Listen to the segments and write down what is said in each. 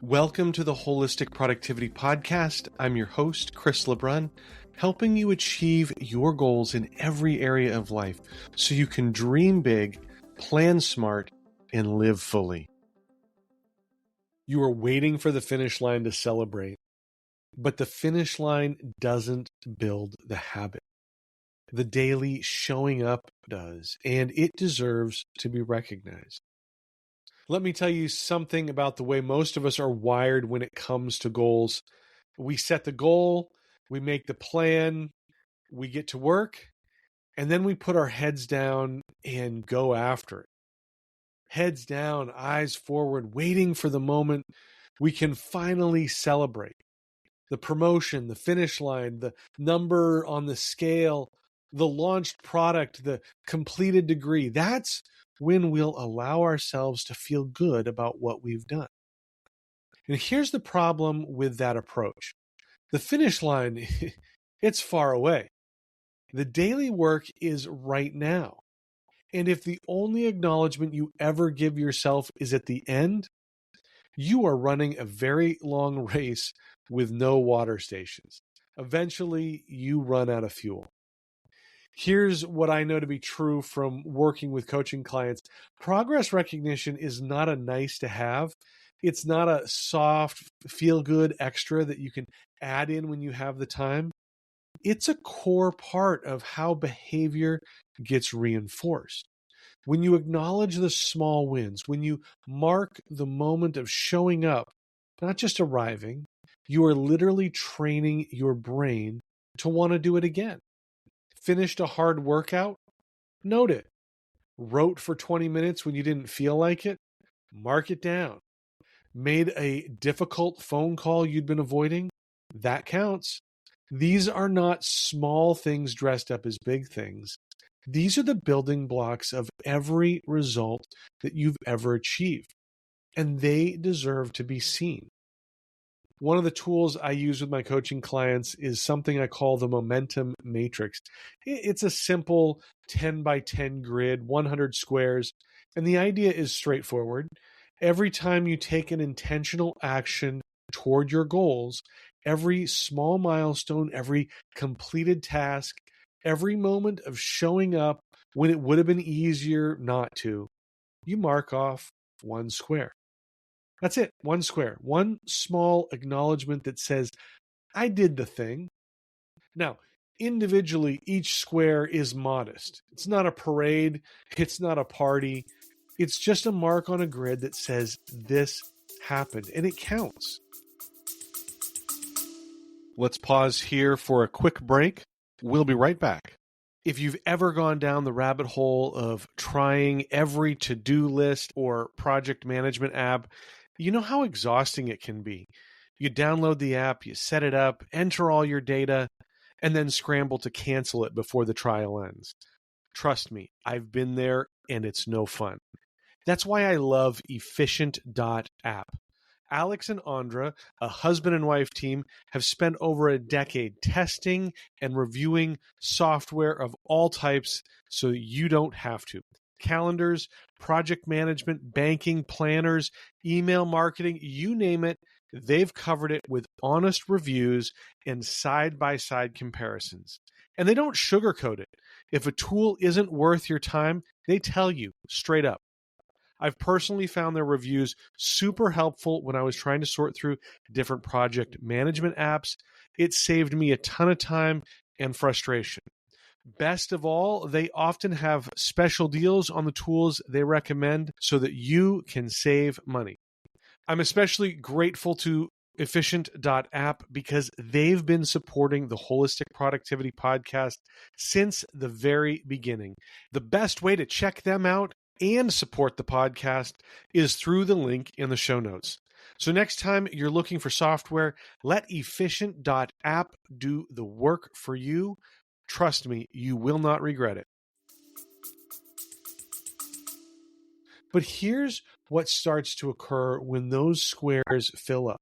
Welcome to the Wholistic Productivity Podcast. I'm your host, Chris LeBrun, helping you achieve your goals in every area of life so you can dream big, plan smart, and live fully. You are waiting for the finish line to celebrate, but the finish line doesn't build the habit. The daily showing up does, and it deserves to be recognized. Let me tell you something about the way most of us are wired when it comes to goals. We set the goal, we make the plan, we get to work, and then we put our heads down and go after it. Heads down, eyes forward, waiting for the moment we can finally celebrate. The promotion, the finish line, the number on the scale, the launched product, the completed degree. That's when we'll allow ourselves to feel good about what we've done. And here's the problem with that approach. The finish line, it's far away. The daily work is right now. And if the only acknowledgement you ever give yourself is at the end, you are running a very long race with no water stations. Eventually, you run out of fuel. Here's what I know to be true from working with coaching clients. Progress recognition is not a nice to have. It's not a soft, feel-good extra that you can add in when you have the time. It's a core part of how behavior gets reinforced. When you acknowledge the small wins, when you mark the moment of showing up, not just arriving, you are literally training your brain to want to do it again. Finished a hard workout? Note it. Wrote for 20 minutes when you didn't feel like it? Mark it down. Made a difficult phone call you'd been avoiding? That counts. These are not small things dressed up as big things. These are the building blocks of every result that you've ever achieved, and they deserve to be seen. One of the tools I use with my coaching clients is something I call the momentum matrix. It's a simple 10 by 10 grid, 100 squares, and the idea is straightforward. Every time you take an intentional action toward your goals, every small milestone, every completed task, every moment of showing up when it would have been easier not to, you mark off one square. That's it, one square, one small acknowledgement that says, I did the thing. Now, individually, each square is modest. It's not a parade. It's not a party. It's just a mark on a grid that says this happened, and it counts. Let's pause here for a quick break. We'll be right back. If you've ever gone down the rabbit hole of trying every to-do list or project management app, you know how exhausting it can be. You download the app, you set it up, enter all your data, and then scramble to cancel it before the trial ends. Trust me, I've been there and it's no fun. That's why I love Efficient.app. Alex and Andra, a husband and wife team, have spent over a decade testing and reviewing software of all types so you don't have to. Calendars, project management, banking, planners, email marketing, you name it, they've covered it with honest reviews and side-by-side comparisons. And they don't sugarcoat it. If a tool isn't worth your time, they tell you straight up. I've personally found their reviews super helpful when I was trying to sort through different project management apps. It saved me a ton of time and frustration. Best of all, they often have special deals on the tools they recommend so that you can save money. I'm especially grateful to Efficient.app because they've been supporting the Wholistic Productivity Podcast since the very beginning. The best way to check them out and support the podcast is through the link in the show notes. So next time you're looking for software, let Efficient.app do the work for you. Trust me, you will not regret it. But here's what starts to occur when those squares fill up.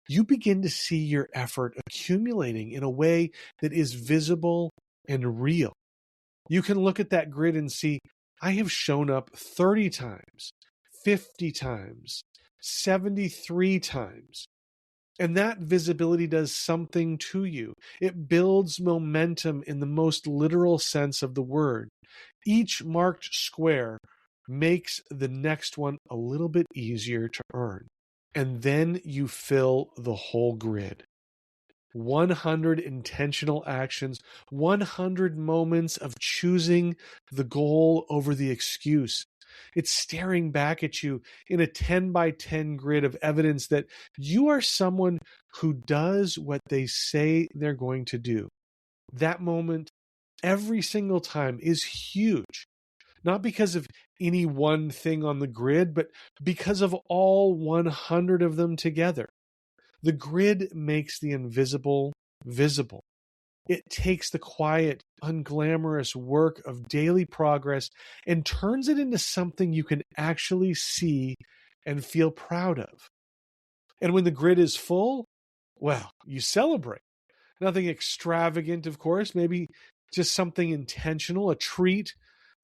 You begin to see your effort accumulating in a way that is visible and real. You can look at that grid and see, I have shown up 30 times, 50 times, 73 times. And that visibility does something to you. It builds momentum in the most literal sense of the word. Each marked square makes the next one a little bit easier to earn. And then you fill the whole grid. 100 intentional actions, 100 moments of choosing the goal over the excuse. It's staring back at you in a 10 by 10 grid of evidence that you are someone who does what they say they're going to do. That moment, every single time, is huge. Not because of any one thing on the grid, but because of all 100 of them together. The grid makes the invisible visible. It takes the quiet, unglamorous work of daily progress and turns it into something you can actually see and feel proud of. And when the grid is full, well, you celebrate. Nothing extravagant, of course, maybe just something intentional, a treat,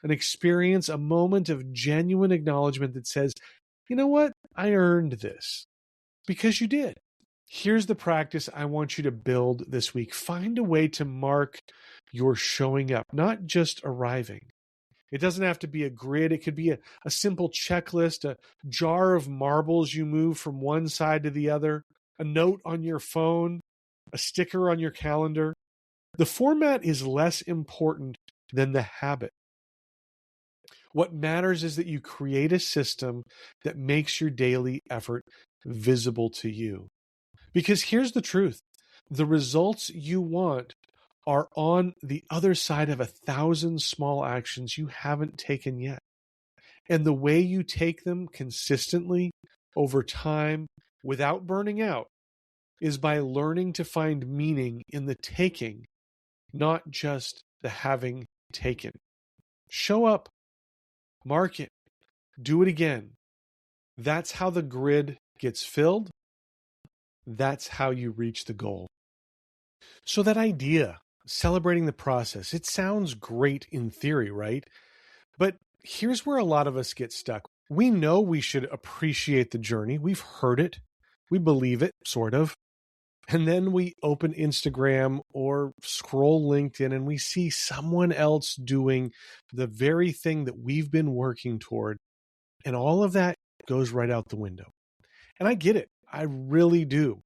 an experience, a moment of genuine acknowledgement that says, you know what? I earned this. Because you did. Here's the practice I want you to build this week. Find a way to mark your showing up, not just arriving. It doesn't have to be a grid. It could be a simple checklist, a jar of marbles you move from one side to the other, a note on your phone, a sticker on your calendar. The format is less important than the habit. What matters is that you create a system that makes your daily effort visible to you. Because here's the truth. The results you want are on the other side of 1,000 small actions you haven't taken yet. And the way you take them consistently over time without burning out is by learning to find meaning in the taking, not just the having taken. Show up, mark it, do it again. That's how the grid gets filled. That's how you reach the goal. So that idea, celebrating the process, it sounds great in theory, right? But here's where a lot of us get stuck. We know we should appreciate the journey. We've heard it. We believe it, sort of. And then we open Instagram or scroll LinkedIn and we see someone else doing the very thing that we've been working toward. And all of that goes right out the window. And I get it. I really do.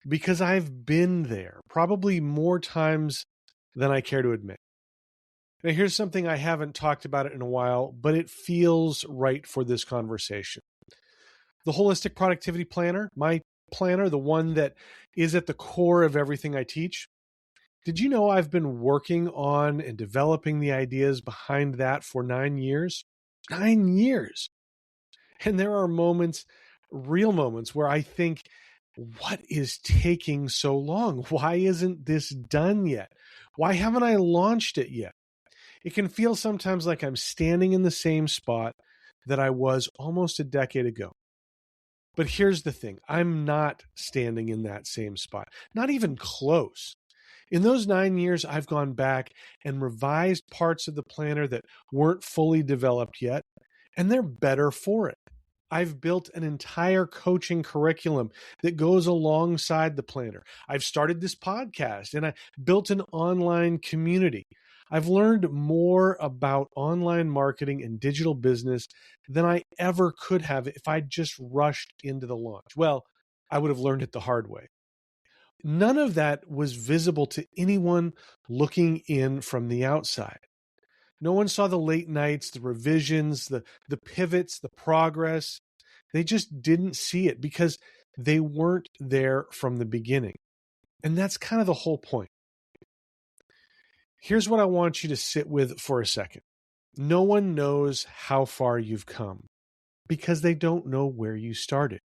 Because I've been there probably more times than I care to admit. Now, here's something I haven't talked about it in a while, but it feels right for this conversation. The Wholistic Productivity Planner, my planner, the one that is at the core of everything I teach. Did you know I've been working on and developing the ideas behind that for 9 years? 9 years. And there are moments, real moments, where I think, what is taking so long? Why isn't this done yet? Why haven't I launched it yet? It can feel sometimes like I'm standing in the same spot that I was almost a decade ago. But here's the thing. I'm not standing in that same spot, not even close. In those 9 years, I've gone back and revised parts of the planner that weren't fully developed yet, and they're better for it. I've built an entire coaching curriculum that goes alongside the planner. I've started this podcast and I built an online community. I've learned more about online marketing and digital business than I ever could have if I just rushed into the launch. Well, I would have learned it the hard way. None of that was visible to anyone looking in from the outside. No one saw the late nights, the revisions, the pivots, the progress. They just didn't see it because they weren't there from the beginning. And that's kind of the whole point. Here's what I want you to sit with for a second. No one knows how far you've come because they don't know where you started.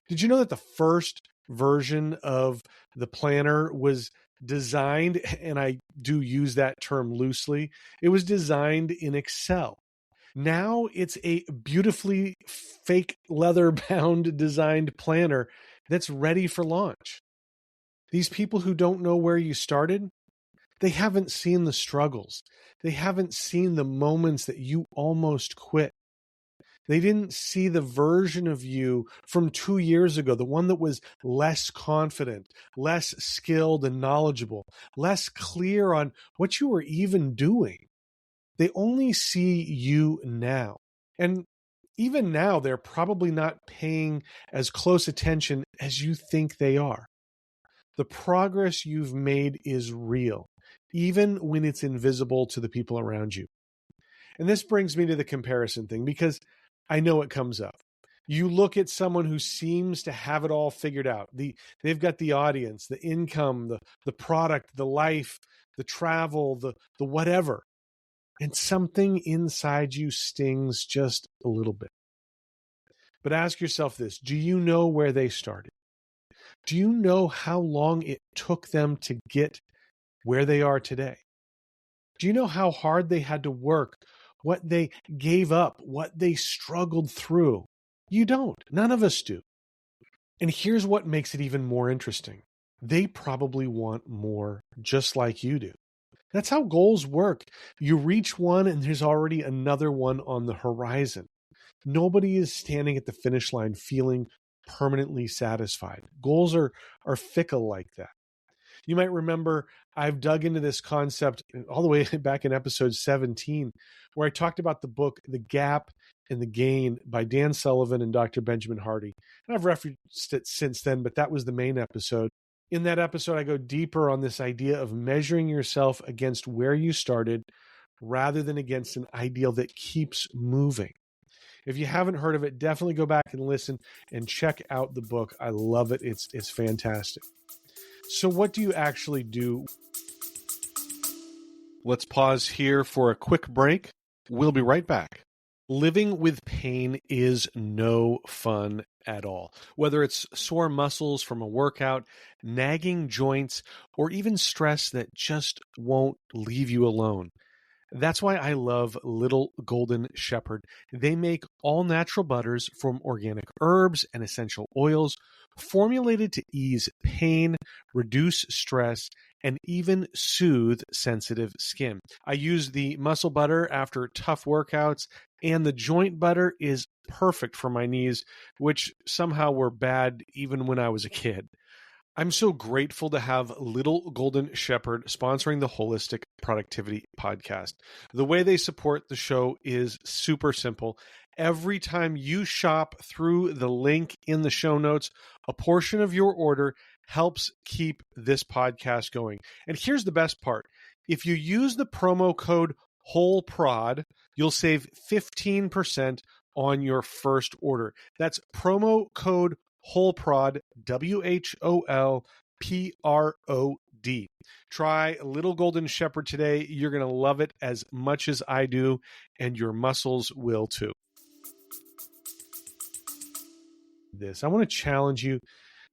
Did you know that the first version of the planner was designed, and I do use that term loosely, it was designed in Excel. Now it's a beautifully fake leather-bound designed planner that's ready for launch. These people who don't know where you started, they haven't seen the struggles. They haven't seen the moments that you almost quit. They didn't see the version of you from 2 years ago, the one that was less confident, less skilled and knowledgeable, less clear on what you were even doing. They only see you now. And even now, they're probably not paying as close attention as you think they are. The progress you've made is real, even when it's invisible to the people around you. And this brings me to the comparison thing, because I know it comes up. You look at someone who seems to have it all figured out. They've got the audience, the income, the product, the life, the travel, the whatever. And something inside you stings just a little bit. But ask yourself this: do you know where they started? Do you know how long it took them to get where they are today? Do you know how hard they had to work, what they gave up, what they struggled through? You don't. None of us do. And here's what makes it even more interesting. They probably want more, just like you do. That's how goals work. You reach one and there's already another one on the horizon. Nobody is standing at the finish line feeling permanently satisfied. Goals are fickle like that. You might remember I've dug into this concept all the way back in episode 17, where I talked about the book, The Gap and the Gain by Dan Sullivan and Dr. Benjamin Hardy. And I've referenced it since then, but that was the main episode. In that episode, I go deeper on this idea of measuring yourself against where you started rather than against an ideal that keeps moving. If you haven't heard of it, definitely go back and listen and check out the book. I love it. It's fantastic. So what do you actually do? Let's pause here for a quick break. We'll be right back. Living with pain is no fun at all. Whether it's sore muscles from a workout, nagging joints, or even stress that just won't leave you alone. That's why I love Little Golden Shepherd. They make all natural butters from organic herbs and essential oils, formulated to ease pain, reduce stress, and even soothe sensitive skin. I use the muscle butter after tough workouts, and the joint butter is perfect for my knees, which somehow were bad even when I was a kid. I'm so grateful to have Little Golden Shepherd sponsoring the Wholistic Productivity Podcast. The way they support the show is super simple. Every time you shop through the link in the show notes, a portion of your order helps keep this podcast going. And here's the best part. If you use the promo code WHOLEPROD, you'll save 15% on your first order. That's promo code WHOLEPROD, WHOLPROD. Try Little Golden Shepherd today. You're going to love it as much as I do, and your muscles will too. I want to challenge you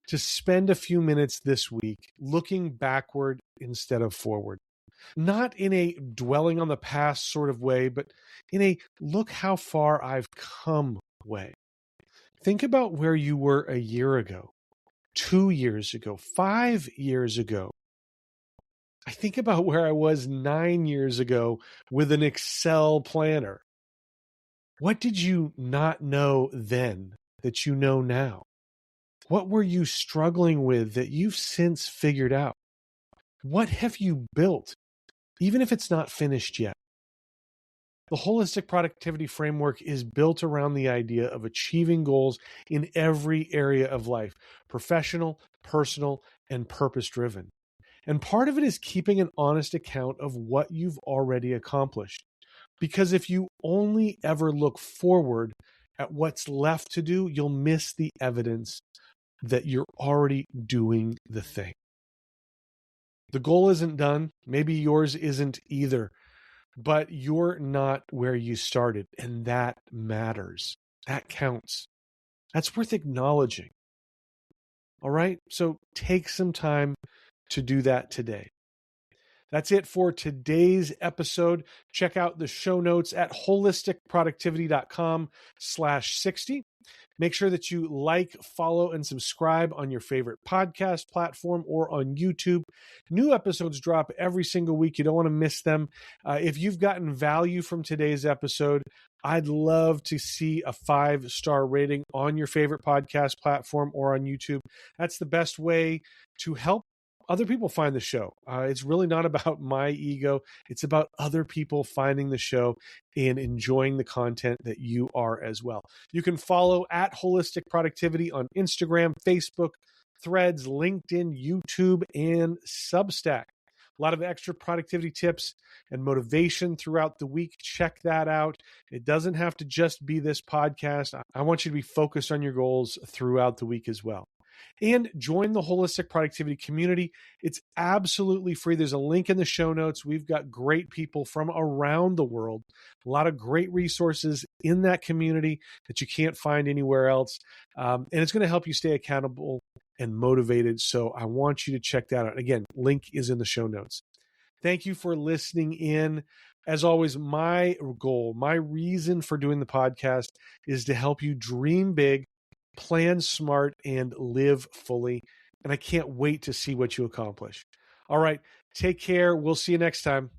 to spend a few minutes this week looking backward instead of forward. Not in a dwelling on the past sort of way, but in a look how far I've come way. Think about where you were a year ago, 2 years ago, 5 years ago. I think about where I was 9 years ago with an Excel planner. What did you not know then that you know now? What were you struggling with that you've since figured out? What have you built, even if it's not finished yet? The Holistic Productivity Framework is built around the idea of achieving goals in every area of life, professional, personal, and purpose-driven. And part of it is keeping an honest account of what you've already accomplished. Because if you only ever look forward at what's left to do, you'll miss the evidence that you're already doing the thing. The goal isn't done. Maybe yours isn't either. But you're not where you started, and that matters. That counts. That's worth acknowledging. All right? So take some time to do that today. That's it for today's episode. Check out the show notes at holisticproductivity.com/60. Make sure that you like, follow, and subscribe on your favorite podcast platform or on YouTube. New episodes drop every single week. You don't want to miss them. If you've gotten value from today's episode, I'd love to see a 5-star rating on your favorite podcast platform or on YouTube. That's the best way to help other people find the show. It's really not about my ego. It's about other people finding the show and enjoying the content that you are as well. You can follow at Wholistic Productivity on Instagram, Facebook, Threads, LinkedIn, YouTube, and Substack. A lot of extra productivity tips and motivation throughout the week. Check that out. It doesn't have to just be this podcast. I want you to be focused on your goals throughout the week as well. And join the Holistic Productivity community. It's absolutely free. There's a link in the show notes. We've got great people from around the world, a lot of great resources in that community that you can't find anywhere else. And it's going to help you stay accountable and motivated. So I want you to check that out. Again, link is in the show notes. Thank you for listening in. As always, my goal, my reason for doing the podcast is to help you dream big, plan smart, and live fully. And I can't wait to see what you accomplish. All right, take care. We'll see you next time.